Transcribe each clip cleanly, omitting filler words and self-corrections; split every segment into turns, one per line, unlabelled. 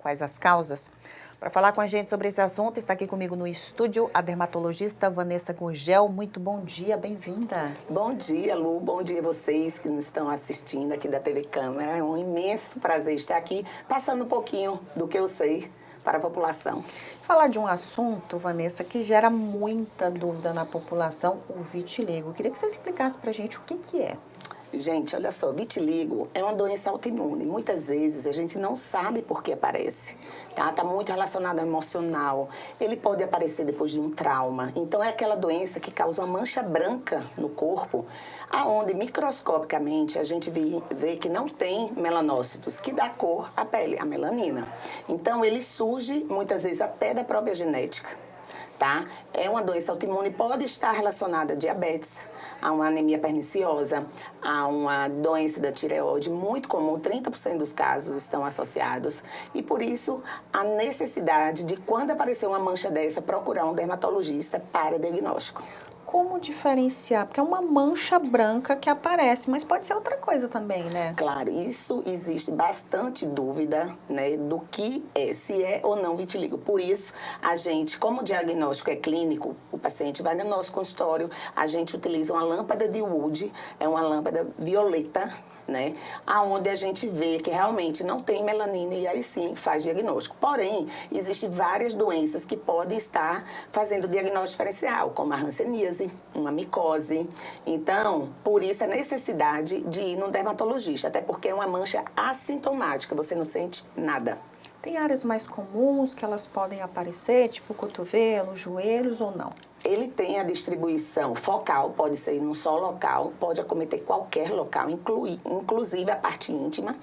Quais as causas? Para falar com a gente sobre esse assunto, está aqui comigo no estúdio a dermatologista Vanessa Gurgel. Muito bom dia, bem-vinda.
Bom dia, Lu. Bom dia a vocês que nos estão assistindo aqui da TV Câmara. É um imenso prazer estar aqui, passando um pouquinho do que eu sei para a população.
Falar de um assunto, Vanessa, que gera muita dúvida na população, o vitiligo. Eu queria que você explicasse para a gente o que é.
Gente, olha só, vitiligo é uma doença autoimune. Muitas vezes a gente não sabe por que aparece, tá? Está muito relacionado ao emocional. Ele pode aparecer depois de um trauma. Então, é aquela doença que causa uma mancha branca no corpo, aonde microscopicamente a gente vê que não tem melanócitos, que dá cor à pele, a melanina. Então, ele surge muitas vezes até da própria genética. Tá? É uma doença autoimune, pode estar relacionada a diabetes, a uma anemia perniciosa, a uma doença da tireoide, muito comum, 30% dos casos estão associados. E por isso, a necessidade de, quando aparecer uma mancha dessa, procurar um dermatologista para diagnóstico.
Como diferenciar? Porque é uma mancha branca que aparece, mas pode ser outra coisa também, né?
Claro, isso existe bastante dúvida, né, do que é, se é ou não vitiligo. Por isso, a gente, como o diagnóstico é clínico, o paciente vai no nosso consultório, a gente utiliza uma lâmpada de Wood, é uma lâmpada violeta, né, aonde a gente vê que realmente não tem melanina e aí sim faz diagnóstico. Porém, existem várias doenças que podem estar fazendo diagnóstico diferencial, como a hanseníase, uma micose. Então, por isso a necessidade de ir num dermatologista, até porque é uma mancha assintomática, você não sente nada.
Tem áreas mais comuns que elas podem aparecer, tipo cotovelo, joelhos ou não?
Ele tem a distribuição focal, pode ser em um só local, pode acometer qualquer local, inclusive a parte íntima.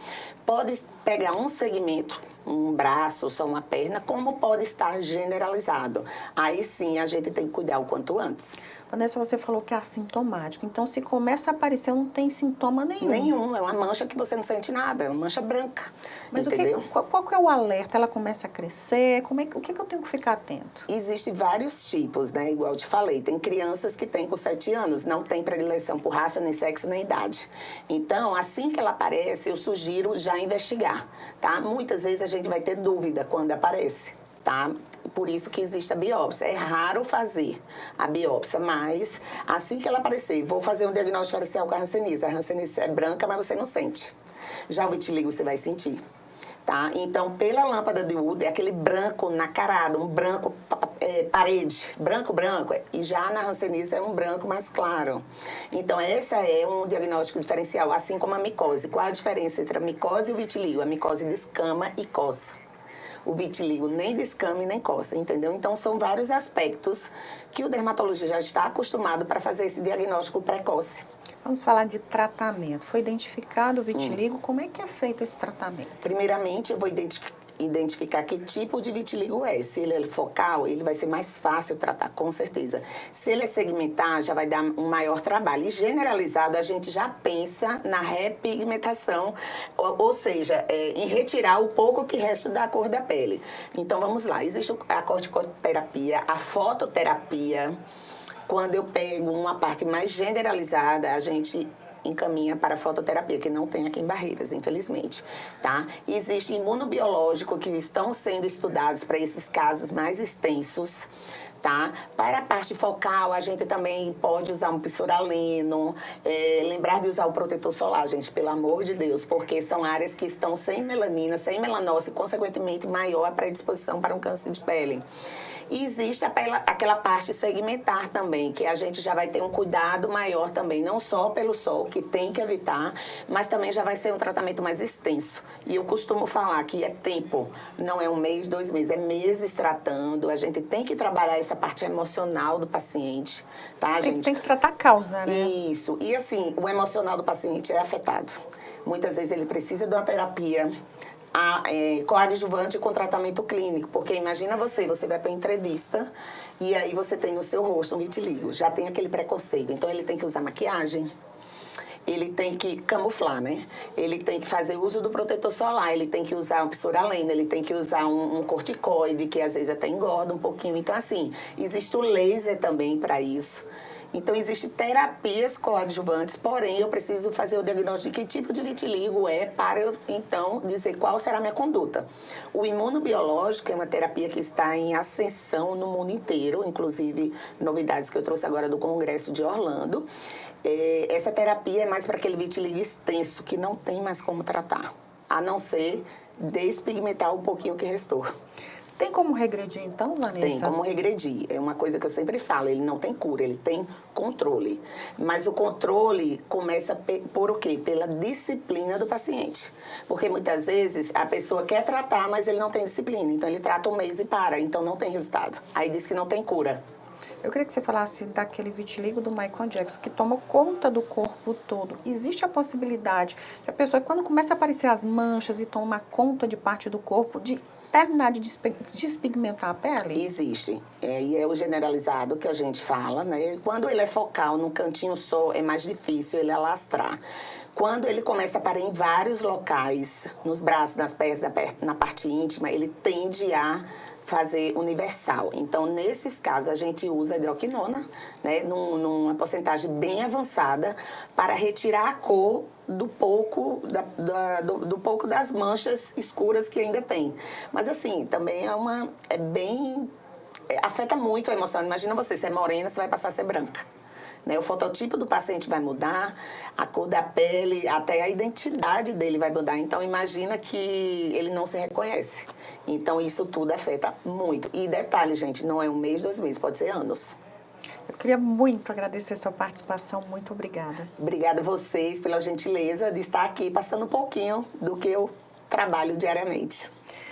Pode pegar um segmento, um braço ou só uma perna, como pode estar generalizado. Aí sim a gente tem que cuidar o quanto antes.
Vanessa, você falou que é assintomático, então se começa a aparecer não tem sintoma nenhum.
Nenhum, é uma mancha que você não sente nada, é uma mancha branca.
Mas
entendeu?
Qual que é o alerta? Ela começa a crescer? O que eu tenho que ficar atento?
Existem vários tipos, né? Igual eu te falei, tem crianças que têm com 7 anos, não tem predileção por raça, nem sexo, nem idade. Então, assim que ela aparece, eu sugiro já investigar, tá? Muitas vezes a gente vai ter dúvida quando aparece, tá? Por isso que existe a biópsia. É raro fazer a biópsia, mas assim que ela aparecer, vou fazer um diagnóstico diferencial com a hanseníase. A hanseníase é branca, mas você não sente. Já o vitiligo você vai sentir. Tá? Então, pela lâmpada de Wood, é aquele branco nacarado, um branco parede, branco, e já na hanseníase é um branco mais claro. Então, esse é um diagnóstico diferencial, assim como a micose. Qual a diferença entre a micose e o vitiligo? A micose descama e coça. O vitiligo nem descama e nem coça, entendeu? Então, são vários aspectos que o dermatologista já está acostumado para fazer esse diagnóstico precoce.
Vamos falar de tratamento. Foi identificado o vitiligo, como é que é feito esse tratamento?
Primeiramente, eu vou identificar que tipo de vitiligo é. Se ele é focal, ele vai ser mais fácil tratar, com certeza. Se ele é segmentar, já vai dar um maior trabalho. E generalizado, a gente já pensa na repigmentação, ou seja, em retirar o pouco que resta da cor da pele. Então, vamos lá. Existe a corticoterapia, a fototerapia. Quando eu pego uma parte mais generalizada, a gente encaminha para a fototerapia, que não tem aqui em Barreiras, infelizmente, tá? Existe imunobiológico que estão sendo estudados para esses casos mais extensos, tá? Para a parte focal, a gente também pode usar um psoraleno, lembrar de usar o protetor solar, gente, pelo amor de Deus, porque são áreas que estão sem melanina, sem melanose, e, consequentemente, maior a predisposição para um câncer de pele. E existe aquela parte segmentar também, que a gente já vai ter um cuidado maior também, não só pelo sol, que tem que evitar, mas também já vai ser um tratamento mais extenso. E eu costumo falar que é tempo, não é 1 mês, 2 meses, é meses tratando. A gente tem que trabalhar essa parte emocional do paciente, tá, gente?
Tem que tratar a causa, né?
Isso. E assim, o emocional do paciente é afetado. Muitas vezes ele precisa de uma terapia coadjuvante com tratamento clínico, porque imagina você vai para entrevista e aí você tem no seu rosto um vitiligo, já tem aquele preconceito, então ele tem que usar maquiagem, ele tem que camuflar, né? Ele tem que fazer uso do protetor solar, ele tem que usar um psoraleno, ele tem que usar um corticoide, que às vezes até engorda um pouquinho. Então, assim, existe o laser também para isso. Então, existem terapias coadjuvantes, porém, eu preciso fazer o diagnóstico de que tipo de vitiligo é para eu, então, dizer qual será a minha conduta. O imunobiológico é uma terapia que está em ascensão no mundo inteiro, inclusive novidades que eu trouxe agora do Congresso de Orlando. Essa terapia é mais para aquele vitiligo extenso, que não tem mais como tratar, a não ser despigmentar um pouquinho o que restou.
Tem como regredir, então, Vanessa?
Tem como regredir. É uma coisa que eu sempre falo, ele não tem cura, ele tem controle. Mas o controle começa por o quê? Pela disciplina do paciente. Porque muitas vezes a pessoa quer tratar, mas ele não tem disciplina. Então ele trata um mês e para, então não tem resultado. Aí diz que não tem cura.
Eu queria que você falasse daquele vitiligo do Michael Jackson, que toma conta do corpo todo. Existe a possibilidade de a pessoa, quando começa a aparecer as manchas e toma conta de parte do corpo, de terminar de despigmentar a pele?
Existe. E é o generalizado que a gente fala, né? Quando ele é focal, num cantinho só, é mais difícil ele alastrar. Quando ele começa a aparecer em vários locais, nos braços, nas pernas, na parte íntima, ele tende a fazer universal. Então, nesses casos, a gente usa a hidroquinona, né, numa porcentagem bem avançada, para retirar a cor do pouco das manchas escuras que ainda tem. Mas, assim, também afeta muito a emoção. Imagina você é morena, você vai passar a ser branca. O fototipo do paciente vai mudar, a cor da pele, até a identidade dele vai mudar. Então, imagina que ele não se reconhece. Então, isso tudo afeta muito. E detalhe, gente, não é um mês, 2 meses, pode ser anos.
Eu queria muito agradecer a sua participação. Muito obrigada.
Obrigada a vocês pela gentileza de estar aqui passando um pouquinho do que eu trabalho diariamente.